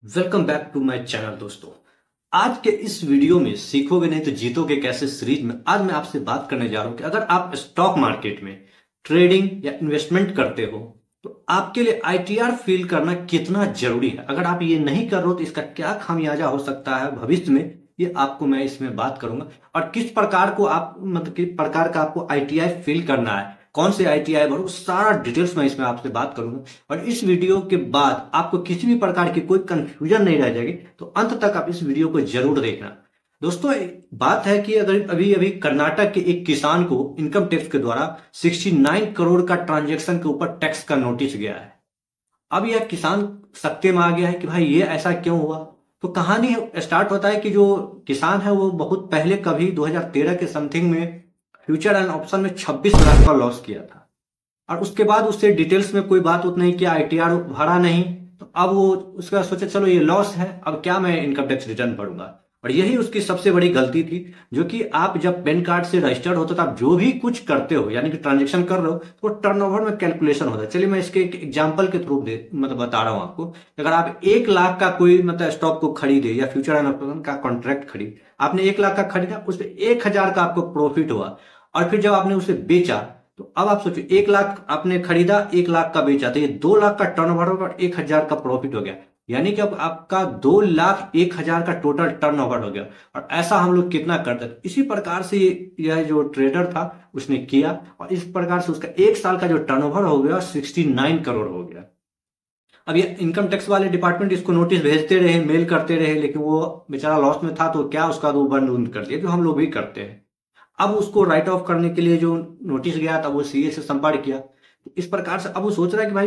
Welcome back to my channel दोस्तों। आज के इस वीडियो में सीखोगे नहीं तो जीतोगे कैसे सीरीज में आज मैं आपसे बात करने जा रहा हूं कि अगर आप स्टॉक मार्केट में ट्रेडिंग या इन्वेस्टमेंट करते हो तो आपके लिए आईटीआर फील करना कितना जरूरी है। अगर आप ये नहीं कर रहे हो तो इसका क्या खामियाजा हो सकता है भविष्य में, ये आपको मैं इसमें बात करूंगा। और किस प्रकार को आप मतलब किस प्रकार का आपको आईटीआई फील करना है, कौन से आईटीआई भरो, सारा डिटेल्स मैं इसमें आपसे बात करूंगा। और इस वीडियो के बाद आपको किसी भी प्रकार की कोई कंफ्यूजन नहीं रह जाएगी, तो अंत तक आप इस वीडियो को जरूर देखना। दोस्तों बात है कि अगर अभी अभी कर्नाटक के एक किसान को इनकम टैक्स के द्वारा 69 करोड़ का ट्रांजैक्शन के ऊपर टैक्स का नोटिस गया है। अब यह किसान सख्ते में आ गया है कि भाई ये ऐसा क्यों हुआ। तो कहानी स्टार्ट होता है कि जो किसान है वो बहुत पहले कभी 2013 के समथिंग में फ्यूचर एंड ऑप्शन में 26 लाख का लॉस किया था। और उसके बाद उससे डिटेल्स में कोई बात उतना नहीं किया, आईटीआर भरा नहीं। तो अब वो उसका सोचा चलो ये लॉस है, अब क्या मैं इनकम टैक्स रिटर्न भरूंगा। और यही उसकी सबसे बड़ी गलती थी, जो कि आप जब पैन कार्ड से रजिस्टर्ड होता तो आप जो भी कुछ करते हो यानी कि ट्रांजेक्शन कर रहे हो तो टर्नओवर में कैलकुलेशन होता है। चलिए मैं इसके एक एग्जांपल के थ्रू मतलब बता रहा हूं आपको। अगर आप 1 लाख का कोई मतलब स्टॉक को खरीदे या फ्यूचर एंड ऑप्शन का कॉन्ट्रैक्ट खरीद, आपने 1 लाख का खरीदा, उस पर 1,000 का आपको प्रॉफिट हुआ। और फिर जब आपने उसे बेचा तो अब आप सोचो 1 लाख आपने खरीदा, 1 लाख का बेचा, तो ये 2 लाख का टर्नओवर और 1,000 का प्रॉफिट हो गया। यानी कि अब आपका 2,01,000 का टोटल टर्नओवर हो गया। और ऐसा हम लोग कितना करते थे, इसी प्रकार से यह जो ट्रेडर था उसने किया और इस प्रकार से उसका 1 साल का जो टर्नओवर हो गया 69 करोड़ हो गया। अब ये इनकम टैक्स वाले डिपार्टमेंट इसको नोटिस भेजते रहे, मेल करते रहे, लेकिन वो बेचारा लॉस में था तो क्या उसका वो बंद उंद कर दिया, जो हम लोग भी करते हैं। अब उसको राइट ऑफ करने के लिए जो नोटिस गया था वो सीए से संपर्क किया। इस प्रकार से अब वो सोच रहा है कि भाई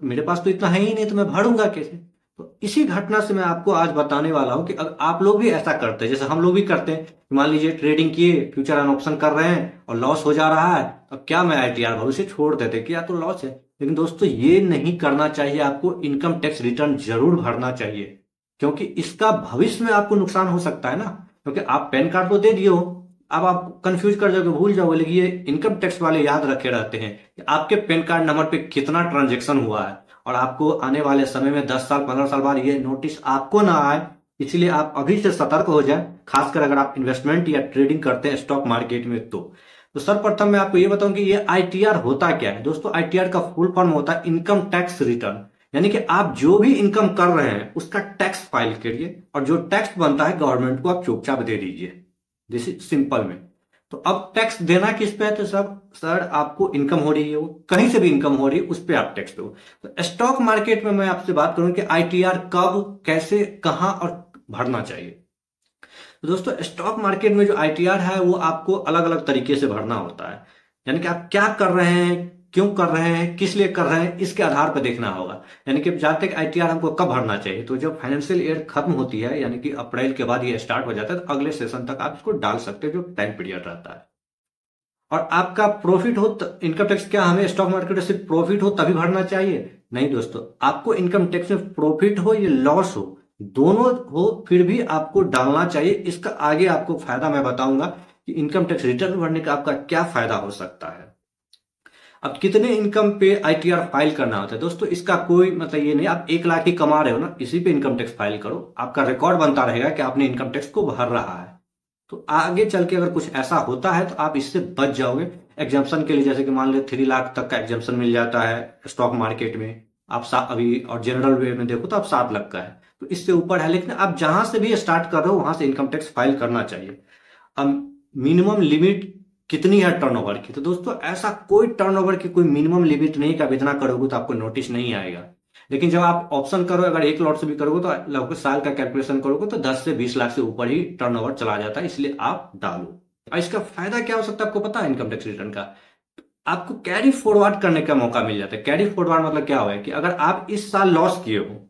मेरे पास तो इतना है ही नहीं, तो मैं भरूंगा कैसे। तो इसी घटना से मैं आपको आज बताने वाला हूं कि अगर आप लोग भी ऐसा करते हैं जैसे हम लोग भी करते हैं, मान लीजिए ट्रेडिंग किए, फ्यूचर एंड ऑप्शन कर रहे हैं और लॉस हो जा रहा है, अब क्या मैं आईटीआर भरू से छोड़ देते कि यार तो लॉस है। लेकिन दोस्तों ये नहीं करना चाहिए, आपको इनकम टैक्स रिटर्न जरूर भरना चाहिए, क्योंकि इसका भविष्य में आपको नुकसान हो सकता है ना। क्योंकि आप पैन कार्ड तो दे दिए हो, अब आप कंफ्यूज कर जाओगे, भूल जाओगे, लेकिन ये इनकम टैक्स वाले याद रखे रहते हैं कि आपके पैन कार्ड नंबर पे कितना ट्रांजैक्शन हुआ है। और आपको आने वाले समय में 10 साल 15 साल बाद ये नोटिस आपको ना आए, इसलिए आप अभी से सतर्क हो जाए, खासकर अगर आप इन्वेस्टमेंट या ट्रेडिंग करते हैं स्टॉक मार्केट में। तो सर्वप्रथम मैं आपको ये बताऊं कि ये आईटीआर होता क्या है। दोस्तों आईटीआर का फुल फॉर्म होता है इनकम टैक्स रिटर्न, यानी कि आप जो भी इनकम कर रहे हैं उसका टैक्स फाइल करिए और जो टैक्स बनता है गवर्नमेंट को आप चुपचाप दे दीजिए। दिस इज सिंपल में। तो अब टैक्स देना किस पे है, तो सब सर आपको इनकम हो रही है, वो कहीं से भी इनकम हो रही है उस पे आप टैक्स दो। तो स्टॉक मार्केट में मैं आपसे बात करूं कि आईटीआर कब, कैसे, कहां और भरना चाहिए। तो दोस्तों स्टॉक मार्केट में जो आईटीआर है वो आपको अलग अलग तरीके से भरना होता है। यानी कि आप क्या कर रहे हैं, क्यों कर रहे हैं, किस लिए कर रहे हैं, इसके आधार पर देखना होगा। यानी कि जहां तक आईटीआर हमको कब भरना चाहिए, तो जब फाइनेंशियल ईयर खत्म होती है यानी कि अप्रैल के बाद ये स्टार्ट हो जाता है, तो अगले सेशन तक आप इसको डाल सकते हो, जो टाइम पीरियड रहता है। और आपका प्रॉफिट हो इनकम टैक्स, क्या हमें स्टॉक मार्केट में सिर्फ प्रॉफिट हो तभी भरना चाहिए? नहीं दोस्तों, आपको इनकम टैक्स में प्रॉफिट हो या लॉस हो, दोनों हो, फिर भी आपको डालना चाहिए। इसका आगे आपको फायदा मैं बताऊंगा कि इनकम टैक्स रिटर्न भरने का आपका क्या फायदा हो सकता है। अब कितने इनकम पे आईटीआर फाइल करना होता है दोस्तों, इसका कोई मतलब ये नहीं, आप 1 लाख ही कमा रहे हो ना, इसी पे इनकम टैक्स फाइल करो, आपका रिकॉर्ड बनता रहेगा कि आपने इनकम टैक्स को भर रहा है। तो आगे चल के अगर कुछ ऐसा होता है तो आप इससे बच जाओगे। एग्जाम्पशन के लिए जैसे कि मान लो 3 लाख तक का एग्जाम्पशन मिल जाता है स्टॉक मार्केट में, आप अभी, और जनरल वे में देखो तो आप 7 लाख का है, तो इससे ऊपर है। लेकिन आप जहां से भी स्टार्ट कर रहे हो वहां से इनकम टैक्स फाइल करना चाहिए। अब मिनिमम लिमिट कितनी है टर्नओवर की, तो दोस्तों ऐसा कोई टर्नओवर की कोई मिनिमम लिमिट नहीं, कि आप इतना करोगे तो आपको नोटिस नहीं आएगा। लेकिन जब आप ऑप्शन करो, अगर एक लॉट से भी करोगे तो लगभग साल का कैलकुलेशन करोगे तो 10 से 20 लाख से ऊपर ही टर्नओवर चला जाता है, इसलिए आप डालो। और इसका फायदा क्या हो सकता है आपको पता है इनकम टैक्स रिटर्न का? आपको कैरी फॉरवर्ड करने का मौका मिल जाता है। कैरी फॉरवर्ड मतलब क्या हुआ है कि अगर आप इस साल लॉस किए हो,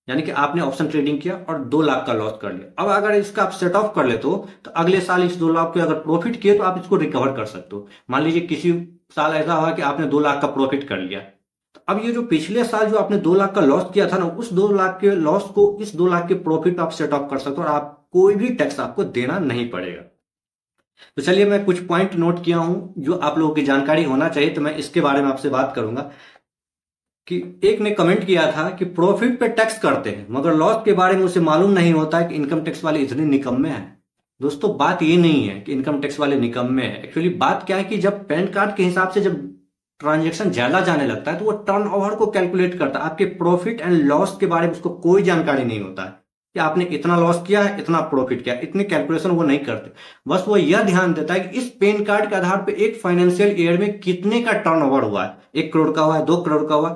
यानी कि आपने ऑप्शन ट्रेडिंग किया और 2 लाख का लॉस कर लिया, अब अगर इसका आप सेट ऑफ कर लेते हो तो अगले साल इस 2 लाख के अगर प्रॉफिट किए तो आप इसको रिकवर कर सकते हो। मान लीजिए किसी साल ऐसा हुआ कि आपने 2 लाख का प्रॉफिट कर लिया, तो अब ये जो पिछले साल जो आपने 2 लाख का लॉस किया था ना, उस 2 लाख के लॉस को इस 2 लाख के प्रॉफिट आप सेट ऑफ कर सकते हो और आप कोई भी टैक्स आपको देना नहीं पड़ेगा। तो चलिए मैं कुछ पॉइंट नोट किया हूं जो आप लोगों की जानकारी होना चाहिए, तो मैं इसके बारे में आपसे बात करूंगा कि एक ने कमेंट किया था कि प्रॉफिट पे टैक्स करते हैं मगर लॉस के बारे में उसे मालूम नहीं होता है कि इनकम टैक्स वाले इतने निकम्मे हैं। दोस्तों बात ये नहीं है कि इनकम टैक्स वाले निकम्मे हैं। एक्चुअली बात क्या है कि जब पैन कार्ड के हिसाब से जब ट्रांजैक्शन ज्यादा जाने लगता है तो वो टर्नओवर को कैलकुलेट करता है। आपके प्रॉफिट एंड लॉस के बारे में उसको कोई जानकारी नहीं होता है कि आपने इतना लॉस किया है, इतना प्रॉफिट किया, इतने कैलकुलेशन वो नहीं करते। बस वो यह ध्यान देता है कि इस पैन कार्ड के आधार पर एक फाइनेंशियल ईयर में कितने का टर्नओवर हुआ है, 1 करोड़ का हुआ है, 2 करोड़ का हुआ।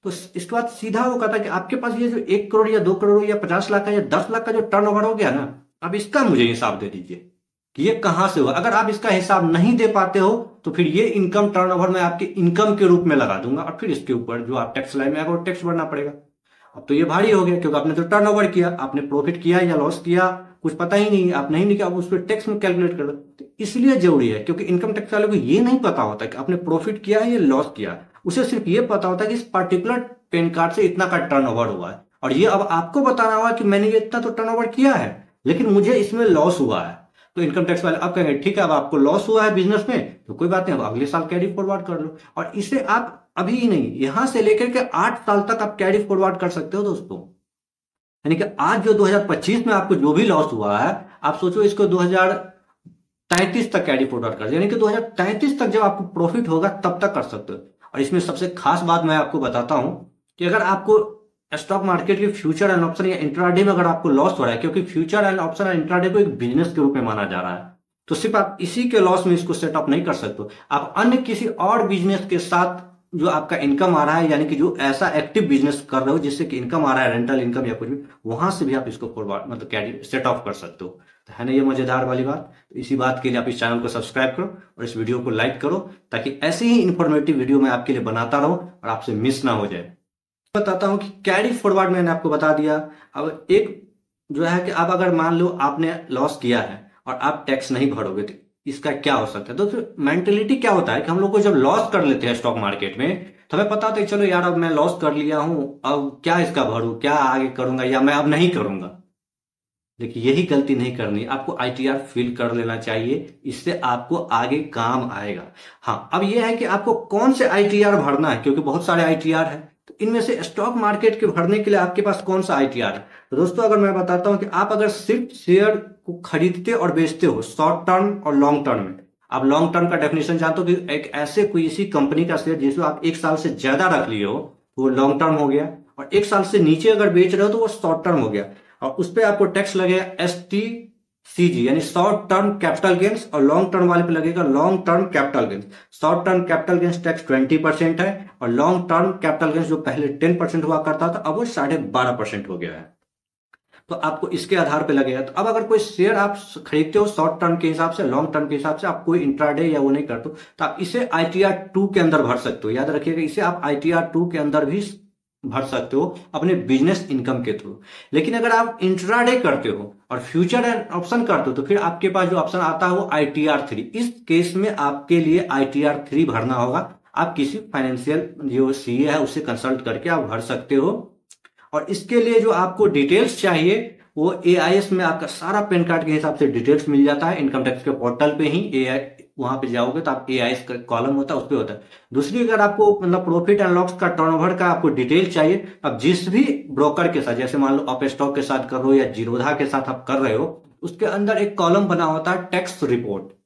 तो इसके बाद सीधा वो कहता है कि आपके पास ये जो 1 करोड़ या 2 करोड़ या 50 लाख का या 10 लाख का जो टर्नओवर हो गया ना, अब इसका मुझे हिसाब दे दीजिए कि ये कहां से हुआ। अगर आप इसका हिसाब नहीं दे पाते हो तो फिर ये इनकम टर्नओवर मैं आपके इनकम के रूप में लगा दूंगा और फिर इसके ऊपर जो आप टैक्स लाइन में आएगा वो टैक्स भरना पड़ेगा। अब तो ये भारी हो गया क्योंकि आपने तो टर्नओवर किया, आपने प्रॉफिट किया या लॉस किया कुछ पता ही नहीं, आप नहीं किया, आप उस पर टैक्स में कैलकुलेट कर दो। तो इसलिए जरूरी है क्योंकि इनकम टैक्स वाले को ये नहीं पता होता कि आपने प्रॉफिट किया है या लॉस किया। उसे सिर्फ ये पता होता है कि इस पर्टिकुलर पैन कार्ड से इतना का टर्नओवर हुआ है और ये अब आपको बताना होगा कि मैंने ये इतना तो टर्नओवर किया है लेकिन मुझे इसमें लॉस हुआ है। तो इनकम टैक्स वाले अब कहेंगे ठीक है अब आपको लॉस हुआ है बिजनेस में तो कोई बात नहीं, अब अगले साल कैरी फॉरवर्ड कर लो। और इसे आप अभी ही नहीं, यहां से लेकर के 8 साल तक आप कैरी फॉरवर्ड कर सकते हो दोस्तों। यानी कि आज जो 2025 में आपको जो भी लॉस हुआ है आप सोचो इसको 2033 तक कैरी फॉरवर्ड कर, यानी कि 2033 तक जब आपको प्रॉफिट होगा तब तक कर सकते हो। और इसमें सबसे खास बात मैं आपको बताता हूं कि अगर आपको स्टॉक मार्केट के फ्यूचर एंड ऑप्शन या इंट्राडे में अगर आपको लॉस हो रहा है, क्योंकि future and option and intraday को एक बिजनेस के रूप में माना जा रहा है, तो सिर्फ आप इसी के लॉस में इसको सेटअप नहीं कर सकते। आप अन्य किसी और बिजनेस के साथ जो आपका इनकम आ रहा है, यानी कि जो ऐसा एक्टिव बिजनेस कर रहे हो जिससे कि इनकम आ रहा है, रेंटल इनकम या कुछ भी, वहां से भी आप इसको फॉरवर्ड मतलब कैरी सेट ऑफ कर सकते हो। तो है ना ये मजेदार वाली बात। तो इसी बात के लिए आप इस चैनल को सब्सक्राइब करो और इस वीडियो को लाइक करो ताकि ऐसे ही इंफॉर्मेटिव वीडियो मैं आपके लिए बनाता रहूं और आपसे मिस ना हो जाए। बताता हूं कि कैरी फॉरवर्ड मैंने आपको बता दिया। अब एक जो है कि आप अगर मान लो आपने लॉस किया है और आप टैक्स नहीं भरोगे तो इसका क्या हो सकता है। तो मेंटेलिटी क्या होता है कि हम लोग को जब लॉस कर लेते हैं स्टॉक मार्केट में तो हमें पता होता है चलो यार अब मैं लॉस कर लिया हूं, अब क्या इसका भरूं, क्या आगे करूंगा या मैं अब नहीं करूंगा। देखिए यही गलती नहीं करनी, आपको आईटीआर फिल कर लेना चाहिए, इससे आपको आगे काम आएगा। हाँ अब यह है कि आपको कौन से आईटीआर भरना है क्योंकि बहुत सारे आईटीआर है। तो इनमें से स्टॉक मार्केट के भरने के लिए आपके पास कौन सा आईटीआर है। तो दोस्तों अगर मैं बताता हूं कि आप अगर सिर्फ शेयर को खरीदते और बेचते हो शॉर्ट टर्म और लॉन्ग टर्म में, आप लॉन्ग टर्म का डेफिनेशन जानते हो कि एक ऐसे कोई इसी कंपनी का शेयर जिसको आप 1 साल से ज्यादा रख लिए हो तो वो लॉन्ग टर्म हो गया, और 1 साल से नीचे अगर बेच रहे हो तो वो शॉर्ट टर्म हो गया। और उस पर आपको टैक्स लगेगा STCG यानी शॉर्ट टर्म कैपिटल गेन्स, और लॉन्ग टर्म वाले पे लगेगा long term capital gains. Short term capital gains tax 20% है और लॉन्ग टर्म कैपिटल गेन्स जो पहले 10% हुआ करता था अब वो 12.5% हो गया है। तो आपको इसके आधार पे लगेगा। तो अब अगर कोई शेयर आप खरीदते हो शॉर्ट टर्म के हिसाब से, लॉन्ग टर्म के हिसाब से, आप कोई इंट्राडे या वो नहीं करते तो आप इसे ITR 2 के अंदर भर सकते हो। याद रखिएगा इसे आप ITR 2 के अंदर भी भर सकते हो अपने बिजनेस इनकम के थ्रू। लेकिन अगर आप इंट्राडे करते हो और फ्यूचर एंड ऑप्शन करते हो तो फिर आपके पास जो ऑप्शन आता है वो ITR 3। इस केस में आपके लिए ITR 3 भरना होगा। आप किसी फाइनेंशियल जो CA है उससे कंसल्ट करके आप भर सकते हो। और इसके लिए जो आपको डिटेल्स चाहिए वो AIS में आपका सारा पैन कार्ड के हिसाब से डिटेल्स मिल जाता है। इनकम टैक्स के पोर्टल पे ही वहां पे जाओगे तो आप AIS का कॉलम होता है उस पे होता है। दूसरी अगर आपको मतलब प्रॉफिट एंड लॉस का टर्नओवर का आपको डिटेल चाहिए, अब जिस भी ब्रोकर के साथ, जैसे मान लो आप स्टॉक के साथ कर रहे हो या जीरोधा के साथ आप कर रहे हो, उसके अंदर एक कॉलम बना होता है टैक्स रिपोर्ट।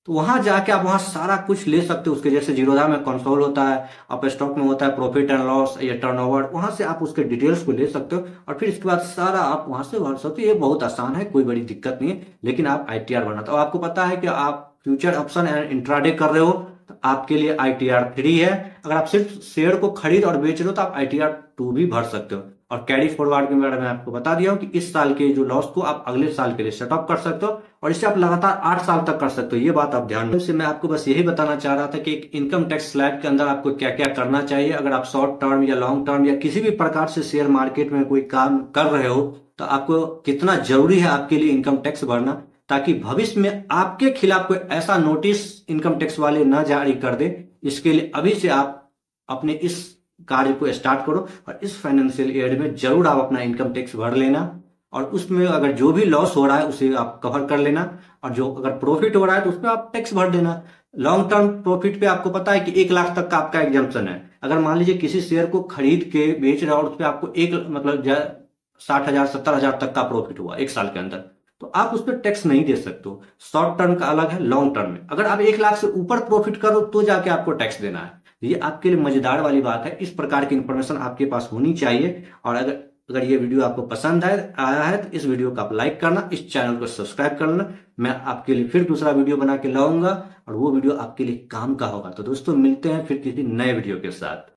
तो वहां जाके आप वहां सारा कुछ ले सकते हो। उसके जैसे जीरोधा में कंसोल होता है, आप स्टॉक में होता है प्रॉफिट एंड लॉस या टर्नओवर, वहां से आप उसके डिटेल्स को ले सकते हो और फिर इसके बाद सारा आप वहां से भर सकते हो। ये बहुत आसान है, कोई बड़ी दिक्कत नहीं है, लेकिन आप ITR बनाते हो। आपको पता है कि आप फ्यूचर ऑप्शन एंड इंट्राडे कर रहे हो तो आपके लिए ITR 3 है। अगर आप सिर्फ शेयर को खरीद और बेच रहे हो तो आप ITR 2 भी भर सकते हो। और कैरी फॉरवर्ड के बारे में आपको बता दिया हूं कि इस साल के जो लॉस को आप अगले साल के लिए सेटअप कर सकते हो और इसे आप लगातार 8 साल तक कर सकते हो। ये बात आप ध्यान में से मैं आपको बस यही बताना चाह रहा था कि एक इनकम टैक्स स्लैब के अंदर आपको क्या क्या करना चाहिए। अगर आप शॉर्ट टर्म या लॉन्ग टर्म या किसी भी प्रकार से शेयर मार्केट में कोई काम कर रहे हो तो आपको कितना जरूरी है आपके लिए इनकम टैक्स भरना, ताकि भविष्य में आपके खिलाफ कोई ऐसा नोटिस इनकम टैक्स वाले न जारी कर दे। इसके लिए अभी से आप अपने इस कार्य को स्टार्ट करो और इस फाइनेंशियल ईयर में जरूर आप अपना इनकम टैक्स भर लेना और उसमें अगर जो भी लॉस हो रहा है उसे आप कवर कर लेना और जो अगर प्रॉफिट हो रहा है तो उसमें आप टैक्स भर देना। लॉन्ग टर्म प्रॉफिट पे आपको पता है कि 1 लाख तक का आपका एग्जम्पशन है, अगर मान लीजिए किसी शेयर को खरीद के बेच रहा और उस पर आपको एक मतलब 60,000 70,000 तक का प्रॉफिट हुआ एक साल के अंदर, तो आप उस पर टैक्स नहीं दे सकते हो। शॉर्ट टर्म का अलग है, लॉन्ग टर्म में अगर आप 1 लाख से ऊपर प्रॉफिट करो तो जाके आपको टैक्स देना है। ये आपके लिए मजेदार वाली बात है, इस प्रकार की इंफॉर्मेशन आपके पास होनी चाहिए। और अगर अगर ये वीडियो आपको पसंद आया है तो इस वीडियो को आप लाइक करना, इस चैनल को सब्सक्राइब करना। मैं आपके लिए फिर दूसरा वीडियो बना के लाऊंगा और वो वीडियो आपके लिए काम का होगा। तो दोस्तों मिलते हैं फिर किसी नए वीडियो के साथ।